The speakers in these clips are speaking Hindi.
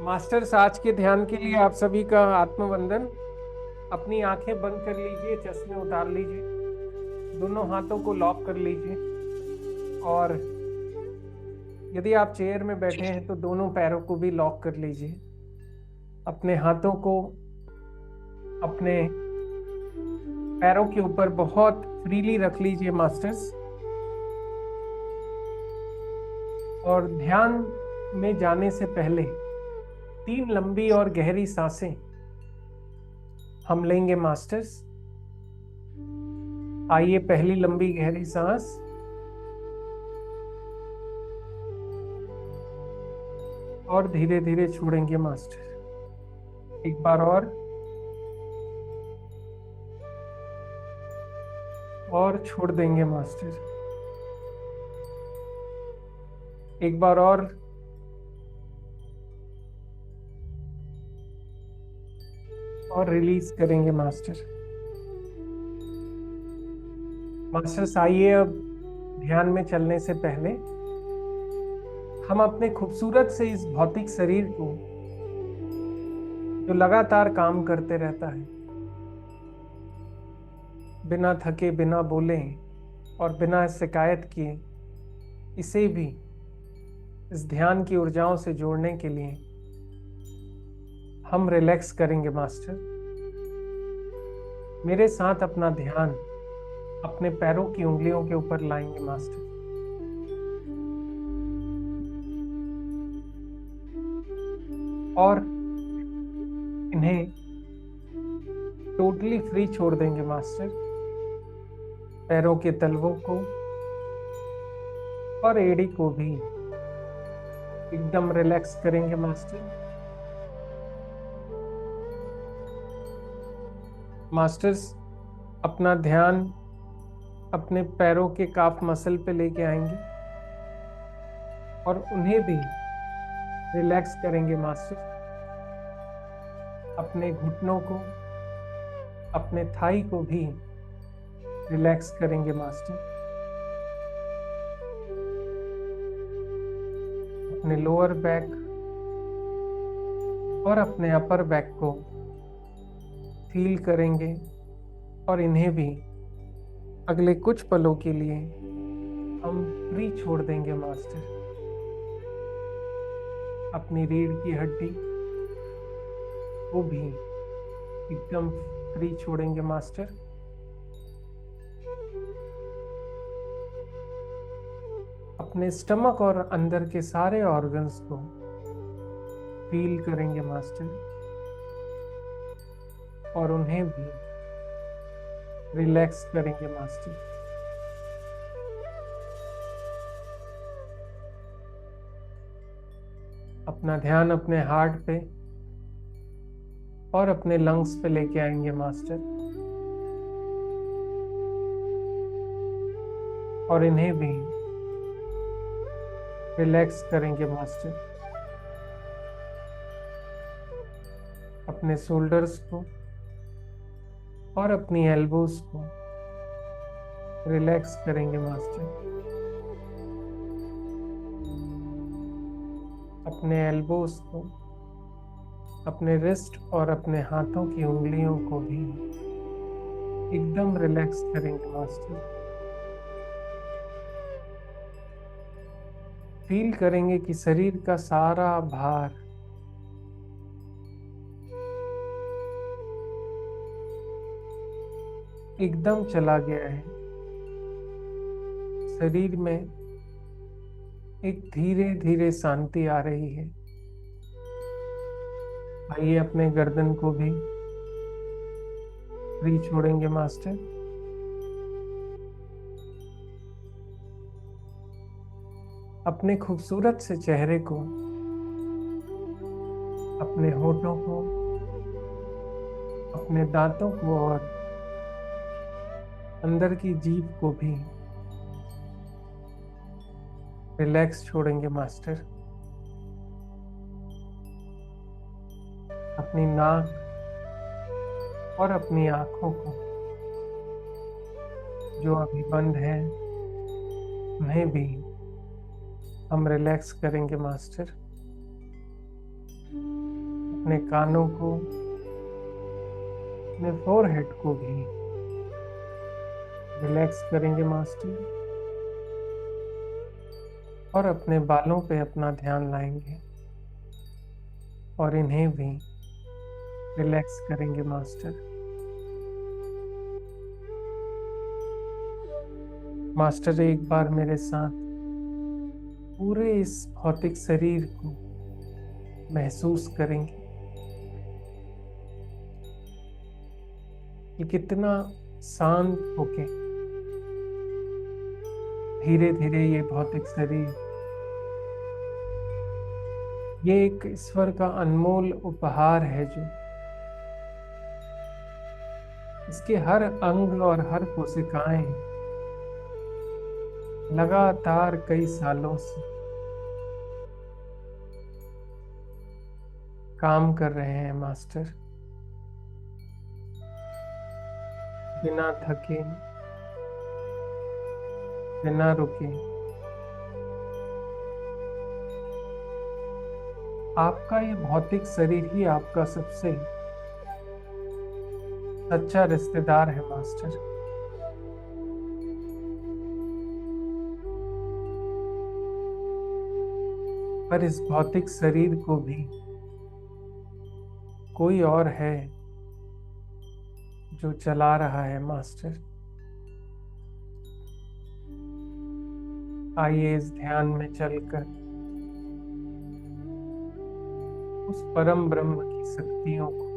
मास्टर्स, आज के ध्यान के लिए आप सभी का आत्मवंदन। अपनी आंखें बंद कर लीजिए, चश्मे उतार लीजिए, दोनों हाथों को लॉक कर लीजिए। और यदि आप चेयर में बैठे हैं तो दोनों पैरों को भी लॉक कर लीजिए। अपने हाथों को अपने पैरों के ऊपर बहुत फ्रीली रख लीजिए मास्टर्स। और ध्यान में जाने से पहले 3 लंबी और गहरी सांसें हम लेंगे मास्टर्स। आइए, पहली लंबी गहरी सांस और धीरे धीरे छोड़ेंगे मास्टर। एक बार और छोड़ देंगे मास्टर। एक बार और रिलीज करेंगे मास्टर। मास्टर्स, आइए अब ध्यान में चलने से पहले हम अपने खूबसूरत से इस भौतिक शरीर को, जो लगातार काम करते रहता है, बिना थके, बिना बोले और बिना शिकायत किए, इसे भी इस ध्यान की ऊर्जाओं से जोड़ने के लिए हम रिलैक्स करेंगे मास्टर। मेरे साथ अपना ध्यान अपने पैरों की उंगलियों के ऊपर लाएंगे मास्टर। और इन्हें टोटली फ्री छोड़ देंगे मास्टर। पैरों के तलवों को और एड़ी को भी एकदम रिलैक्स करेंगे मास्टर। मास्टर्स, अपना ध्यान अपने पैरों के काफ मसल पे लेके आएंगे और उन्हें भी रिलैक्स करेंगे मास्टर। अपने घुटनों को, अपने थाई को भी रिलैक्स करेंगे मास्टर। अपने लोअर बैक और अपने अपर बैक को फील करेंगे और इन्हें भी अगले कुछ पलों के लिए हम फ्री छोड़ देंगे मास्टर। अपनी रीढ़ की हड्डी को भी एकदम फ्री छोड़ेंगे मास्टर। अपने स्टमक और अंदर के सारे ऑर्गन्स को फील करेंगे मास्टर और उन्हें भी रिलैक्स करेंगे मास्टर। अपना ध्यान अपने हार्ट पे और अपने लंग्स पे लेके आएंगे मास्टर और इन्हें भी रिलैक्स करेंगे मास्टर। अपने शोल्डर्स को और अपनी एल्बोज को रिलैक्स करेंगे मास्टर। अपने एल्बोज को, अपने रिस्ट और अपने हाथों की उंगलियों को भी एकदम रिलैक्स करेंगे मास्टर। फील करेंगे कि शरीर का सारा भार एकदम चला गया है। शरीर में एक धीरे धीरे शांति आ रही है। आइए, अपने गर्दन को भी फ्री छोड़ेंगे मास्टर। अपने खूबसूरत से चेहरे को, अपने होठों को, अपने दांतों को और अंदर की जीभ को भी रिलैक्स छोड़ेंगे मास्टर। अपनी नाक और अपनी आंखों को, जो अभी बंद है, उन्हें भी हम रिलैक्स करेंगे मास्टर। अपने कानों को, अपने फोरहेड को भी रिलैक्स करेंगे मास्टर, और अपने बालों पे अपना ध्यान लाएंगे और इन्हें भी रिलैक्स करेंगे मास्टर। मास्टर एक बार मेरे साथ पूरे इस भौतिक शरीर को महसूस करेंगे कि कितना शांत होके धीरे धीरे ये भौतिक शरीर, ये एक ईश्वर का अनमोल उपहार है जो इसके हर अंग और हर कोशिकाएं लगातार कई सालों से काम कर रहे हैं मास्टर, बिना थके, बिना रुके। आपका ये भौतिक शरीर ही आपका सबसे सच्चा रिश्तेदार है मास्टर। पर इस भौतिक शरीर को भी कोई और है जो चला रहा है मास्टर। आइए इस ध्यान में चलकर उस परम ब्रह्म की शक्तियों को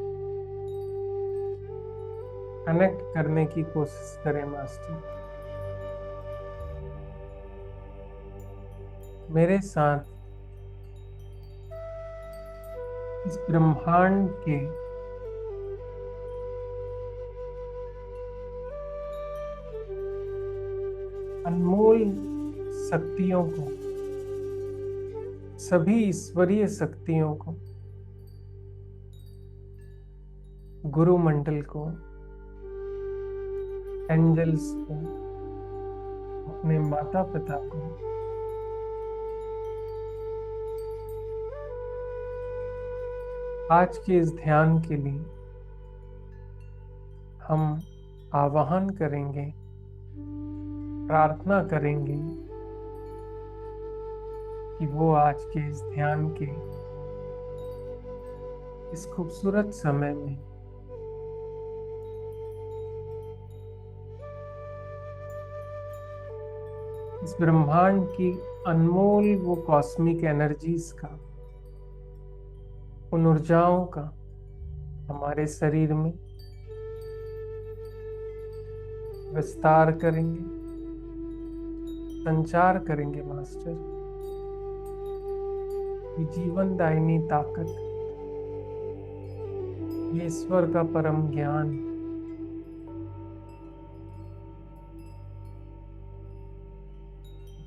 कनेक्ट करने की कोशिश करें मास्टर। मेरे साथ इस ब्रह्मांड के अनमोल शक्तियों को, सभी ईश्वरीय शक्तियों को, गुरु मंडल को, एंजल्स को, अपने माता पिता को, आज के इस ध्यान के लिए हम आवाहन करेंगे, प्रार्थना करेंगे कि वो आज के इस ध्यान के इस खूबसूरत समय में इस ब्रह्मांड की अनमोल वो कॉस्मिक एनर्जीज का, उन ऊर्जाओं का हमारे शरीर में विस्तार करेंगे, संचार करेंगे मास्टर। ये जीवन दायिनी ताकत, ये ईश्वर का परम ज्ञान,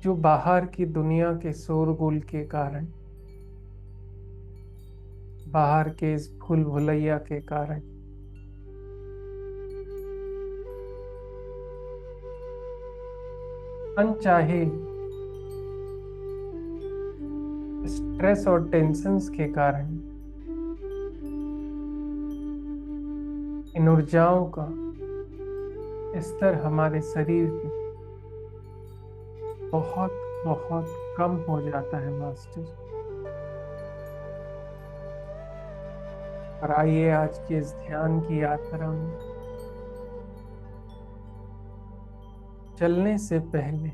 जो बाहर की दुनिया के शोरगुल के कारण, बाहर के इस भूल भुलैया के कारण अनचाहे स्ट्रेस और टेंशन्स के कारण इन ऊर्जाओं का स्तर हमारे शरीर पे बहुत बहुत कम हो जाता है मास्टर। और आइए आज के इस ध्यान की यात्रा में चलने से पहले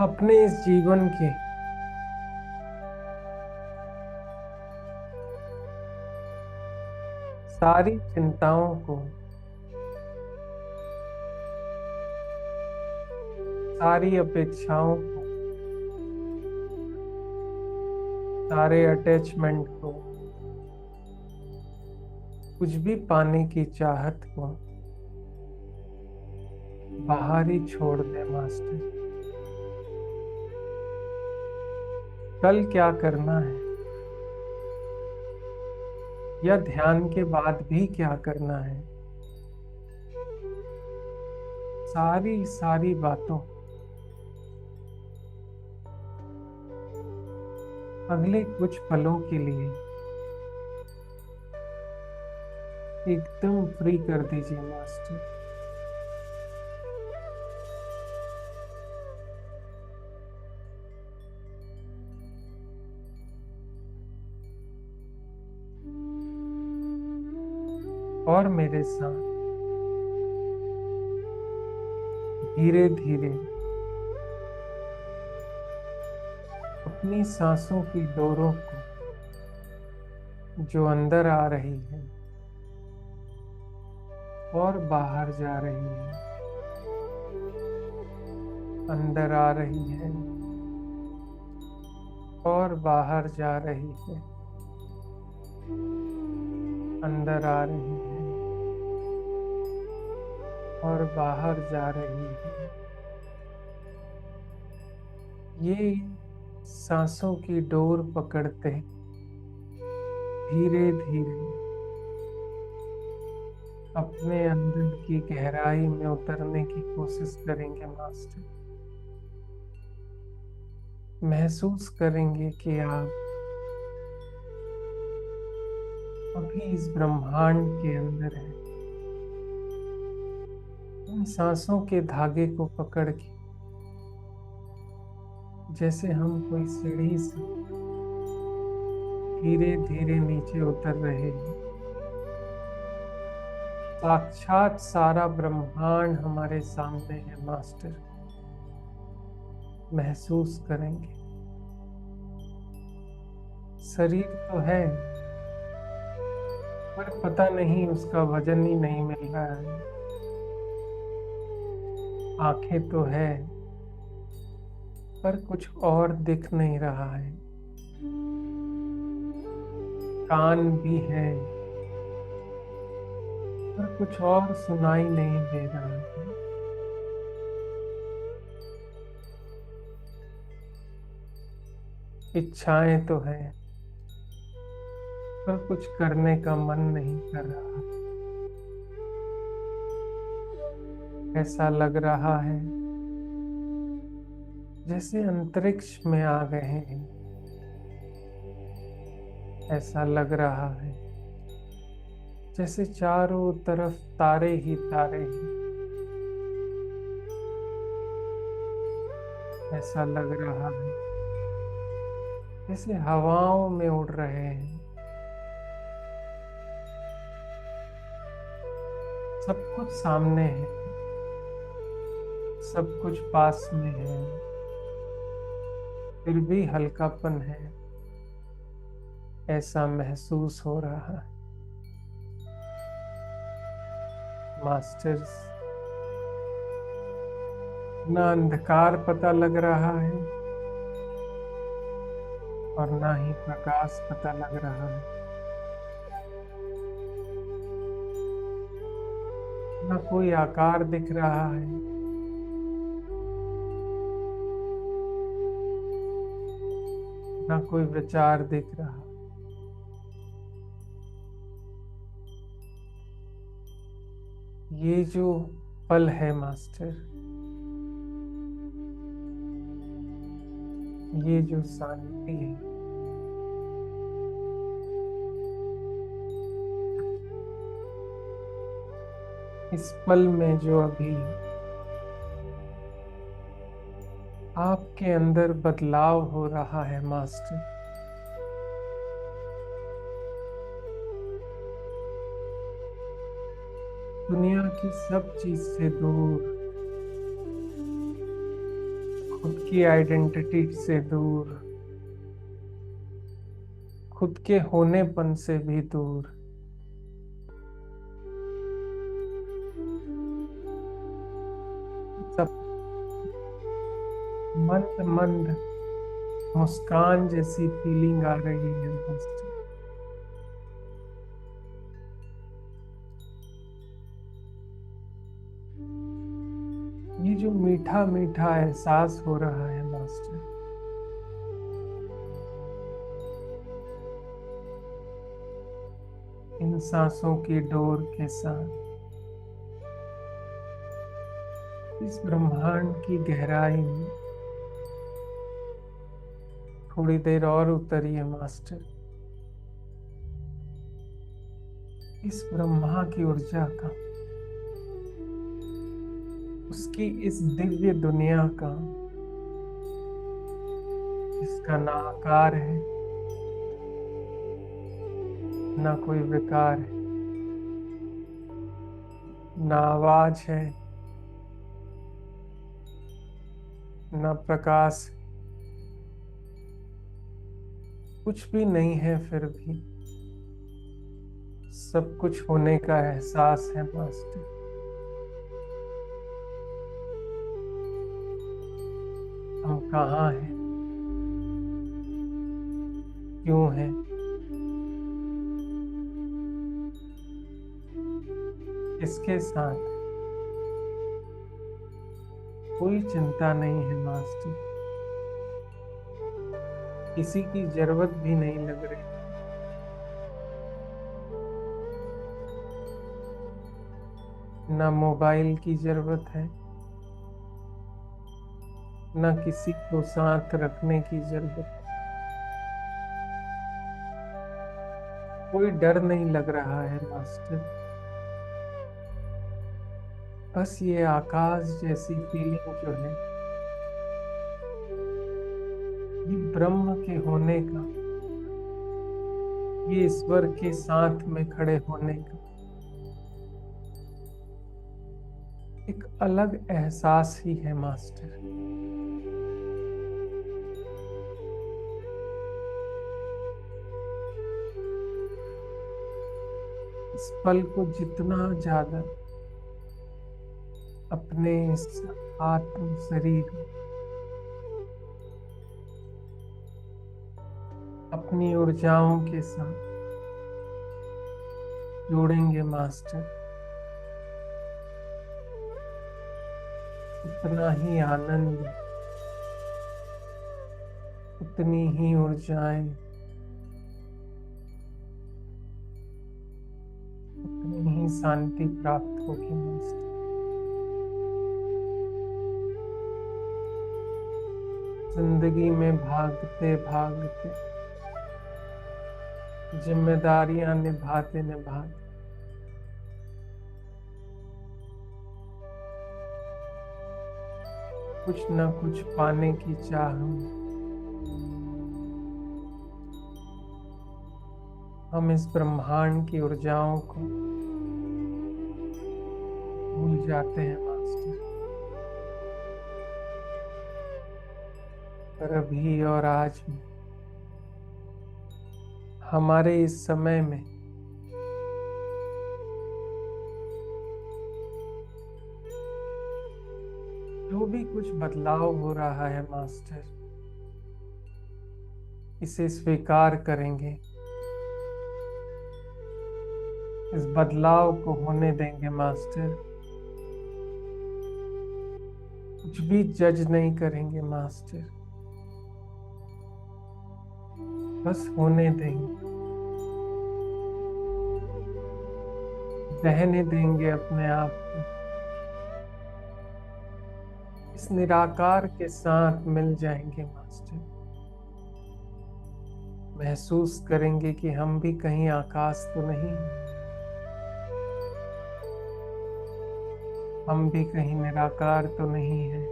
अपने इस जीवन के सारी चिंताओं को, सारी अपेक्षाओं को, सारे अटैचमेंट को, कुछ भी पाने की चाहत को बाहर ही छोड़ दे मास्टर। कल क्या करना है या ध्यान के बाद भी क्या करना है, सारी सारी बातों अगले कुछ पलों के लिए एकदम फ्री कर दीजिए मास्टर। और मेरे साथ धीरे धीरे अपनी सांसों की डोरों को जो अंदर आ रही है और बाहर जा रही है, अंदर आ रही है और बाहर जा रही है, अंदर आ रही है और बाहर जा रही है। ये सांसों की डोर पकड़ते धीरे धीरे अपने अंदर की गहराई में उतरने की कोशिश करेंगे मास्टर। महसूस करेंगे कि आप अभी इस ब्रह्मांड के अंदर हैं। इन सांसों के धागे को पकड़ के जैसे हम कोई सीढ़ी से धीरे धीरे नीचे उतर रहे हैं। साक्षात सारा ब्रह्मांड हमारे सामने है मास्टर। महसूस करेंगे शरीर तो है पर पता नहीं उसका वजन ही नहीं मिल रहा है। आंखें तो है पर कुछ और दिख नहीं रहा है। कान भी है पर कुछ और सुनाई नहीं दे रहा है। इच्छाएं तो है पर कुछ करने का मन नहीं कर रहा। ऐसा लग रहा है जैसे अंतरिक्ष में आ गए हैं। ऐसा लग रहा है जैसे चारों तरफ तारे ही तारे हैं। ऐसा लग रहा है जैसे हवाओं में उड़ रहे हैं। सब कुछ सामने है, सब कुछ पास में है, फिर भी हल्कापन है। ऐसा महसूस हो रहा है मास्टर्स। ना अंधकार पता लग रहा है और ना ही प्रकाश पता लग रहा है। ना कोई आकार दिख रहा है, ना कोई विचार दिख रहा। ये जो पल है मास्टर, ये जो शांति है, इस पल में जो अभी आपके अंदर बदलाव हो रहा है मास्टर, दुनिया की सब चीज से दूर, खुद की आइडेंटिटी से दूर, खुद के होनेपन से भी दूर, सब मंद मंद मुस्कान जैसी फीलिंग आ रही है मास्टर। ये जो मीठा मीठा एहसास हो रहा है मास्टर, इन सांसों की डोर के साथ इस ब्रह्मांड की गहराई में थोड़ी देर और उतरिए मास्टर, इस ब्रह्मा की ऊर्जा का, उसकी इस दिव्य दुनिया का, जिसका ना आकार है ना कोई विकार है, ना आवाज है ना प्रकाश, कुछ भी नहीं है, फिर भी सब कुछ होने का एहसास है मास्टर। हम कहाँ हैं, क्यों हैं, किसके साथ, कोई चिंता नहीं है मास्टर, किसी की जरूरत भी नहीं लग रही। ना मोबाइल की जरूरत है, ना किसी को साथ रखने की जरूरत है, कोई डर नहीं लग रहा है मास्टर। बस ये आकाश जैसी फीलिंग जो है, ये ब्रह्म के होने का, ये ईश्वर के साथ में खड़े होने का एक अलग एहसास ही है मास्टर। इस पल को जितना ज्यादा अपने इस आत्म शरीर, अपनी ऊर्जाओं के साथ जोड़ेंगे मास्टर, उतना ही आनंद, उतनी ही ऊर्जाएं, उतनी ही शांति प्राप्त होगी मास्टर। जिंदगी में भागते भागते, जिम्मेदारियां निभाते निभाते, कुछ न कुछ पाने की चाह में हम इस ब्रह्मांड की ऊर्जाओं को भूल जाते हैं मास्टर। पर अभी और आज में, हमारे इस समय में जो भी कुछ बदलाव हो रहा है मास्टर, इसे स्वीकार करेंगे, इस बदलाव को होने देंगे मास्टर। कुछ भी जज नहीं करेंगे मास्टर, बस होने देंगे, रहने देंगे अपने आप को, इस निराकार के साथ मिल जाएंगे मास्टर। महसूस करेंगे कि हम भी कहीं आकाश तो नहीं हैं, हम भी कहीं निराकार तो नहीं हैं,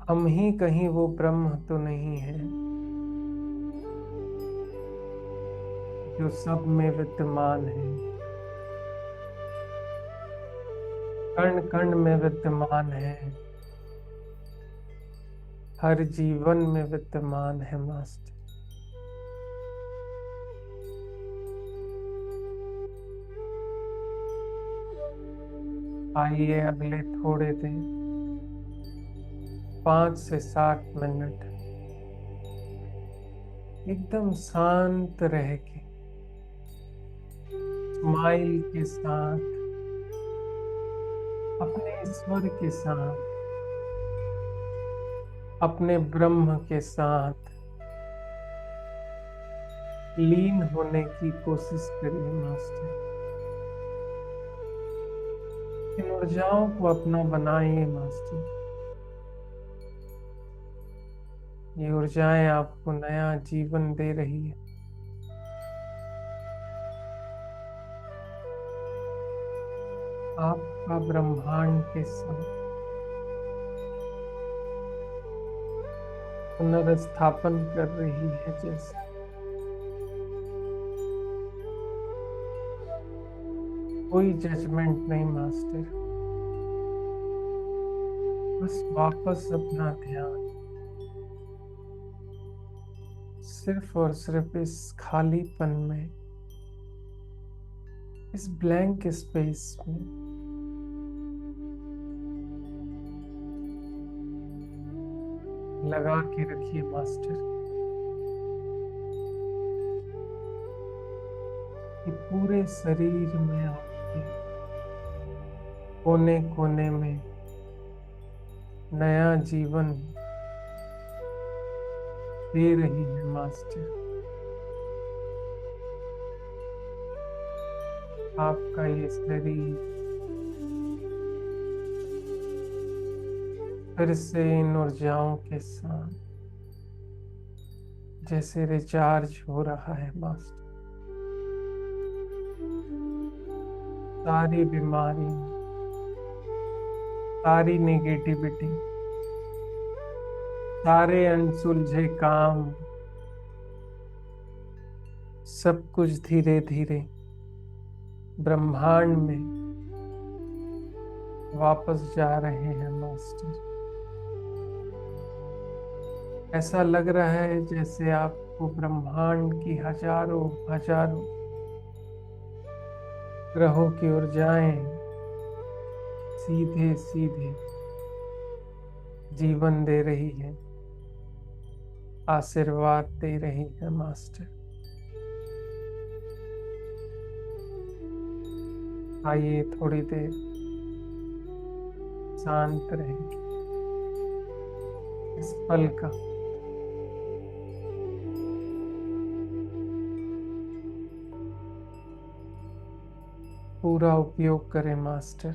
हम ही कहीं वो ब्रह्म तो नहीं है जो सब में विद्यमान है, कण कण में विद्यमान है, हर जीवन में विद्यमान है मास्टर। आइए अगले थोड़े देर 5 से 7 मिनट एकदम शांत रह के, स्माइल के साथ, अपने ईश्वर के साथ, अपने ब्रह्म के साथ लीन होने की कोशिश करिए मास्टर। इन ऊर्जाओं को अपना बनाइए मास्टर। ये ऊर्जाएं आपको नया जीवन दे रही है। आपका ब्रह्मांड के साथ पुनर्स्थापन कर रही है। जैसे कोई जजमेंट नहीं मास्टर, बस वापस अपना ध्यान सिर्फ और सिर्फ इस खालीपन में, इस ब्लैंक स्पेस में लगा के रखिए मास्टर, कि पूरे शरीर में आपके कोने कोने में नया जीवन दे रही है मास्टर। आपका ये शरीर फिर से इन ऊर्जाओं के साथ जैसे रिचार्ज हो रहा है मास्टर। सारी बीमारी, सारी नेगेटिविटी, सारे अनसुलझे काम, सब कुछ धीरे धीरे ब्रह्मांड में वापस जा रहे हैं मास्टर। ऐसा लग रहा है जैसे आपको ब्रह्मांड की हजारों हजारों ग्रहों की ऊर्जाएं सीधे सीधे जीवन दे रही है, आशीर्वाद दे रही है मास्टर। आइए थोड़ी देर शांत रहेंगे इस पल का। पूरा उपयोग करें मास्टर,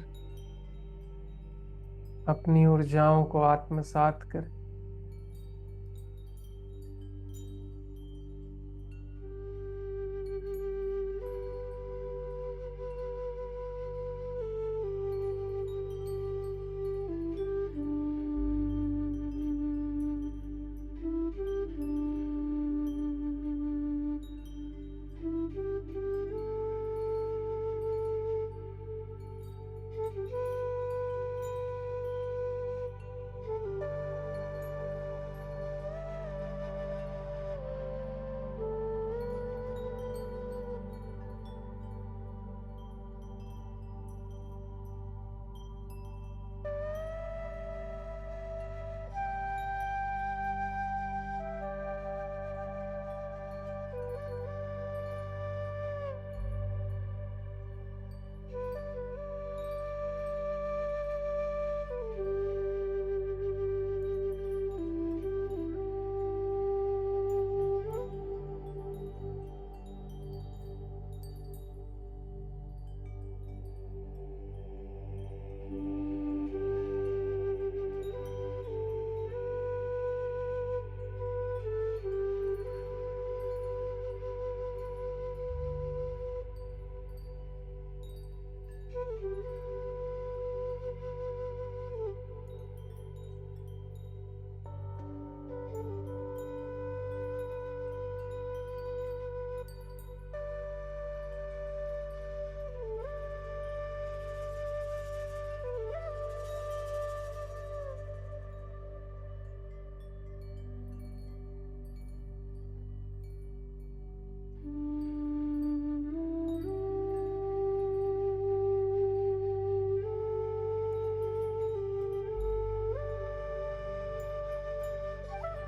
अपनी ऊर्जाओं को आत्मसात करें।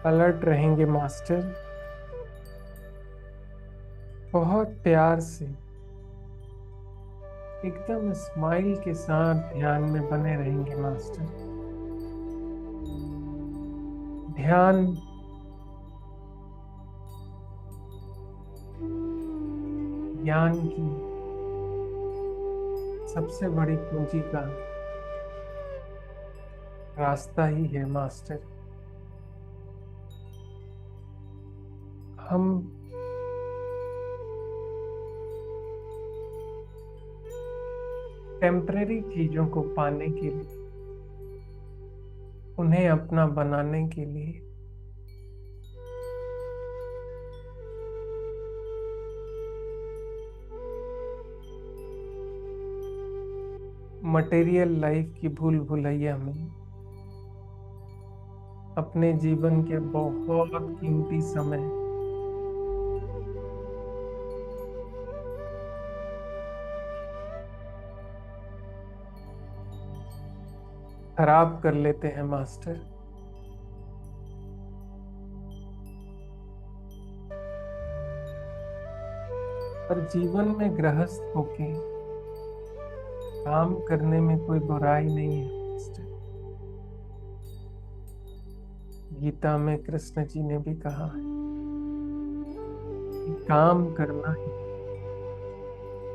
अलर्ट रहेंगे मास्टर, बहुत प्यार से एकदम स्माइल के साथ ध्यान में बने रहेंगे मास्टर। ध्यान ज्ञान की सबसे बड़ी पूंजी का रास्ता ही है मास्टर। हम टेम्परेरी चीजों को पाने के लिए, उन्हें अपना बनाने के लिए मटेरियल लाइफ की भूल भुलैया में अपने जीवन के बहुत कीमती समय खराब कर लेते हैं मास्टर। पर जीवन में गृहस्थ होके काम करने में कोई बुराई नहीं है मास्टर। गीता में कृष्ण जी ने भी कहा है कि काम करना ही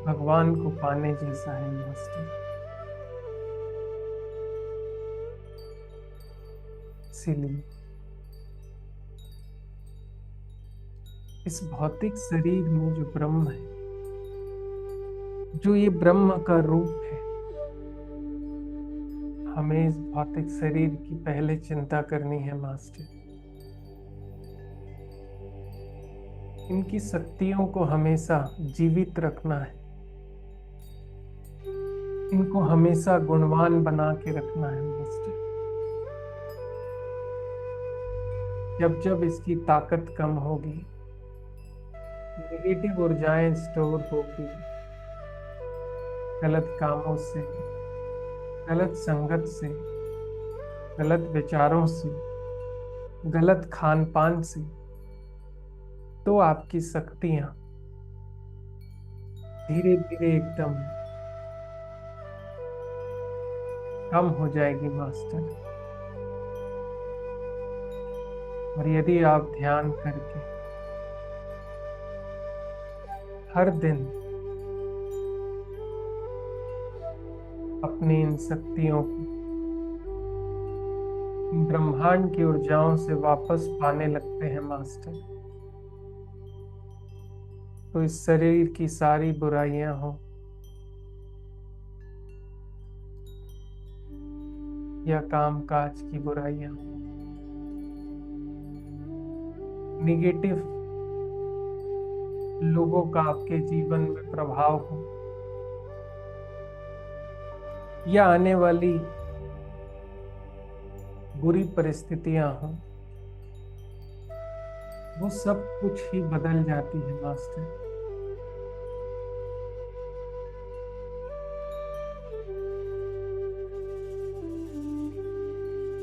भगवान को पाने जैसा है मास्टर। इसीलिए इस भौतिक शरीर में जो ब्रह्म है, जो ये ब्रह्म का रूप है, हमें इस भौतिक शरीर की पहले चिंता करनी है मास्टर। इनकी शक्तियों को हमेशा जीवित रखना है, इनको हमेशा गुणवान बना के रखना है मास्टर। जब जब इसकी ताकत कम होगी, नेगेटिव ऊर्जाएं स्टोर होगी, गलत कामों से, गलत संगत से, गलत विचारों से, गलत खान पान से, तो आपकी शक्तियां धीरे धीरे एकदम कम हो जाएगी मास्टर। और यदि आप ध्यान करके हर दिन अपनी इन शक्तियों को ब्रह्मांड की ऊर्जाओं से वापस पाने लगते हैं मास्टर, तो इस शरीर की सारी बुराइयां हो या कामकाज की बुराइयां, निगेटिव लोगों का आपके जीवन में प्रभाव हो या आने वाली बुरी परिस्थितियां हो, वो सब कुछ ही बदल जाती है मास्टर।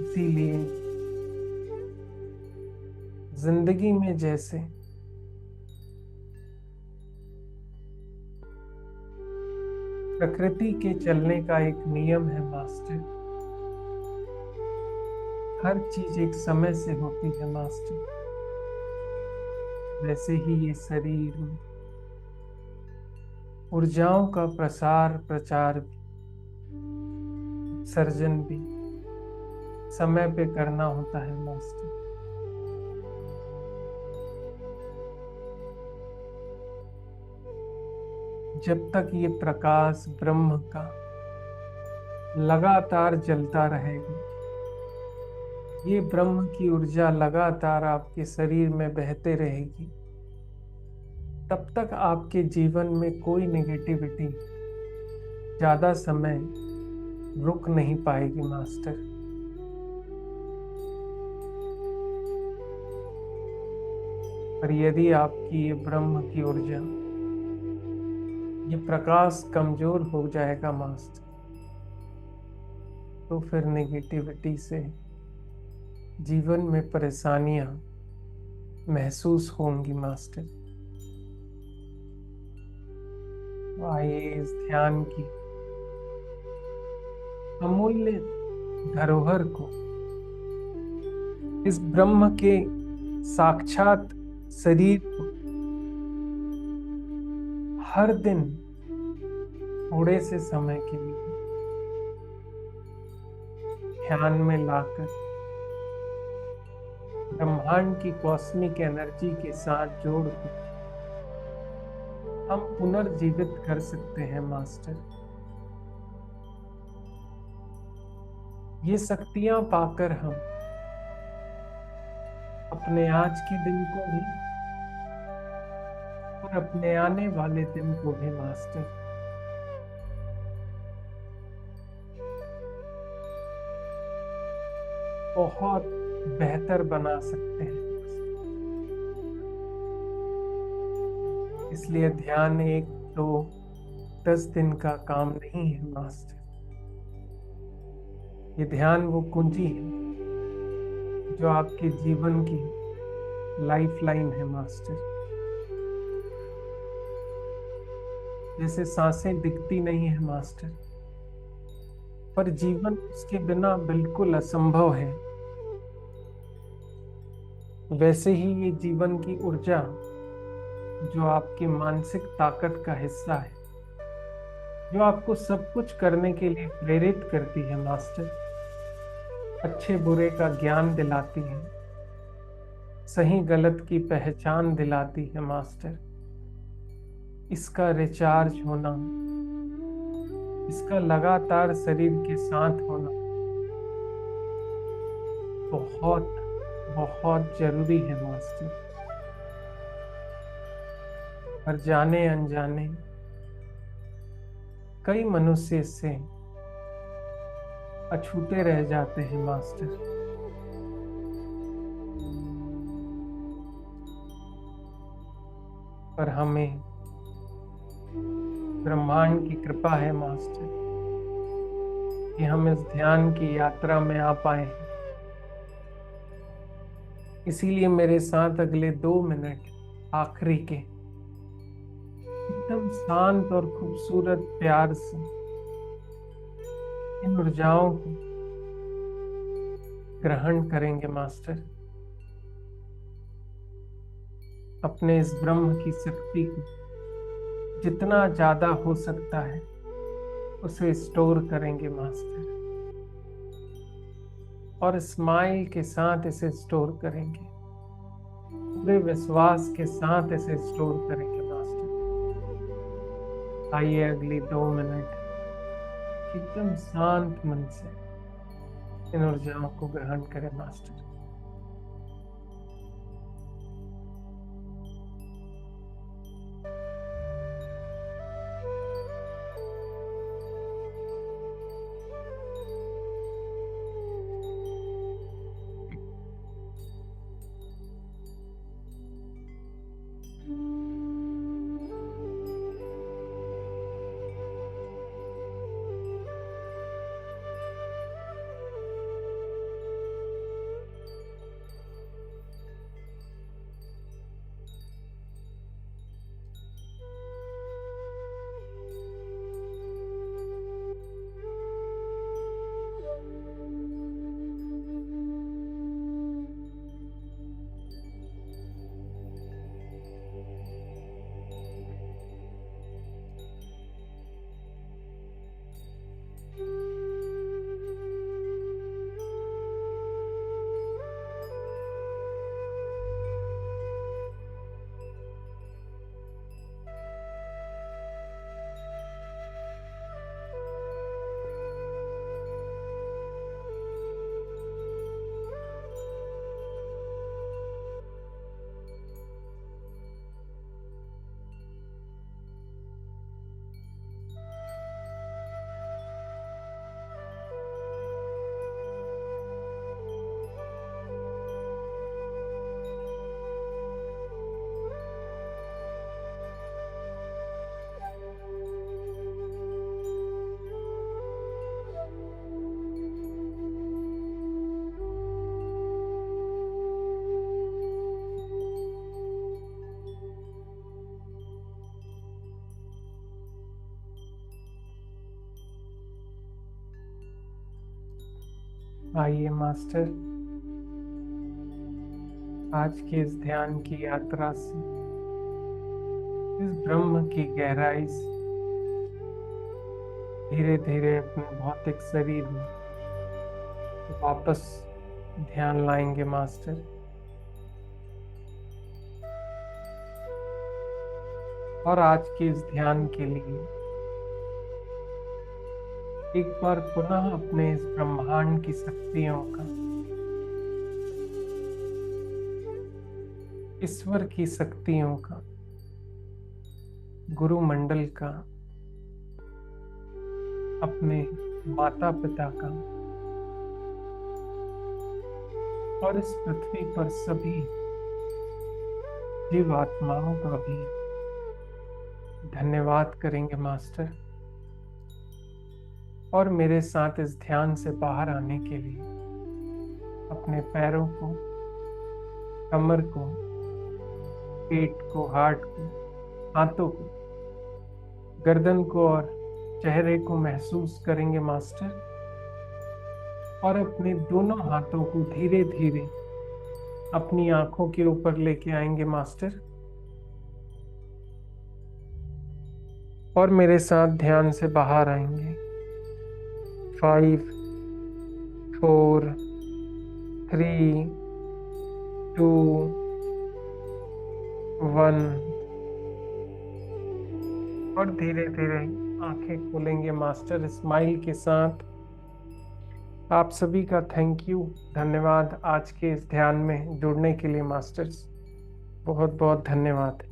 इसीलिए जिंदगी में जैसे प्रकृति के चलने का एक नियम है मास्टर, हर चीज एक समय से होती है मास्टर, वैसे ही ये शरीर में ऊर्जाओं का प्रसार प्रचार भी, सर्जन भी समय पे करना होता है मास्टर। जब तक ये प्रकाश ब्रह्म का लगातार जलता रहेगा, ये ब्रह्म की ऊर्जा लगातार आपके शरीर में बहते रहेगी, तब तक आपके जीवन में कोई नेगेटिविटी ज्यादा समय रुक नहीं पाएगी मास्टर। पर यदि आपकी ये ब्रह्म की ऊर्जा, ये प्रकाश कमजोर हो जाएगा मास्टर, तो फिर नेगेटिविटी से जीवन में परेशानियां महसूस होंगी मास्टर। आइए इस ध्यान की अमूल्य धरोहर को, इस ब्रह्म के साक्षात शरीर को हर दिन थोड़े से समय के लिए ध्यान में लाकर ब्रह्मांड की कॉस्मिक एनर्जी के साथ जोड़ कर हम पुनर्जीवित कर सकते हैं मास्टर। ये शक्तियां पाकर हम अपने आज के दिन को भी और अपने आने वाले दिन को भी मास्टर बहुत बेहतर बना सकते हैं। इसलिए ध्यान 1, 2, 10 दिन का काम नहीं है मास्टर। ये ध्यान वो कुंजी है जो आपके जीवन की लाइफ लाइन है मास्टर। जैसे सांसें दिखती नहीं है मास्टर, पर जीवन उसके बिना बिल्कुल असंभव है, वैसे ही ये जीवन की ऊर्जा जो आपकी मानसिक ताकत का हिस्सा है, जो आपको सब कुछ करने के लिए प्रेरित करती है मास्टर, अच्छे बुरे का ज्ञान दिलाती है, सही गलत की पहचान दिलाती है मास्टर, इसका रिचार्ज होना, इसका लगातार शरीर के साथ होना बहुत बहुत जरूरी है मास्टर। पर जाने अनजाने कई मनुष्य इससे अछूते रह जाते हैं मास्टर। पर हमें ब्रह्मांड की कृपा है मास्टर कि हम इस ध्यान की यात्रा में आ पाए हैं। इसीलिए मेरे साथ अगले 2 मिनट आखिरी के एकदम शांत और खूबसूरत प्यार से इन ऊर्जाओं को ग्रहण करेंगे मास्टर। अपने इस ब्रह्म की शक्ति को जितना ज्यादा हो सकता है उसे स्टोर करेंगे मास्टर, और स्माइल के साथ इसे स्टोर करेंगे, पूरे विश्वास के साथ इसे स्टोर करेंगे मास्टर। आइए अगली 2 मिनट एकदम शांत मन से इन ऊर्जाओं को ग्रहण करें मास्टर। आइए मास्टर, आज के इस ध्यान की यात्रा से, इस ब्रह्म की गहराई से धीरे धीरे अपने भौतिक शरीर में वापस ध्यान लाएंगे मास्टर। और आज के इस ध्यान के लिए एक बार पुनः अपने इस ब्रह्मांड की शक्तियों का, ईश्वर की शक्तियों का, गुरु मंडल का, अपने माता पिता का और इस पृथ्वी पर सभी जीव आत्माओं का भी धन्यवाद करेंगे मास्टर। और मेरे साथ इस ध्यान से बाहर आने के लिए अपने पैरों को, कमर को, पेट को, हार्ट को, हाथों को, गर्दन को और चेहरे को महसूस करेंगे मास्टर। और अपने दोनों हाथों को धीरे धीरे अपनी आंखों के ऊपर लेके आएंगे मास्टर। और मेरे साथ ध्यान से बाहर आएंगे। 5 4 3 2 1 और धीरे धीरे आंखें खोलेंगे मास्टर स्माइल के साथ। आप सभी का थैंक यू, धन्यवाद आज के इस ध्यान में जुड़ने के लिए मास्टर्स। बहुत बहुत धन्यवाद।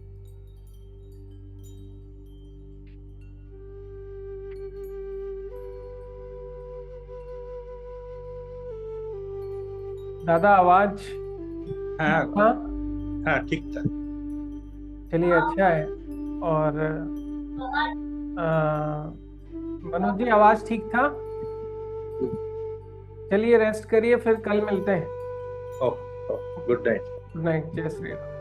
दादा आवाज हाँ ठीक था? हाँ ठीक था। चलिए अच्छा है। और मनोज जी आवाज ठीक था? चलिए रेस्ट करिए, फिर कल मिलते हैं। Okay, good night. Good night, जय श्री राम।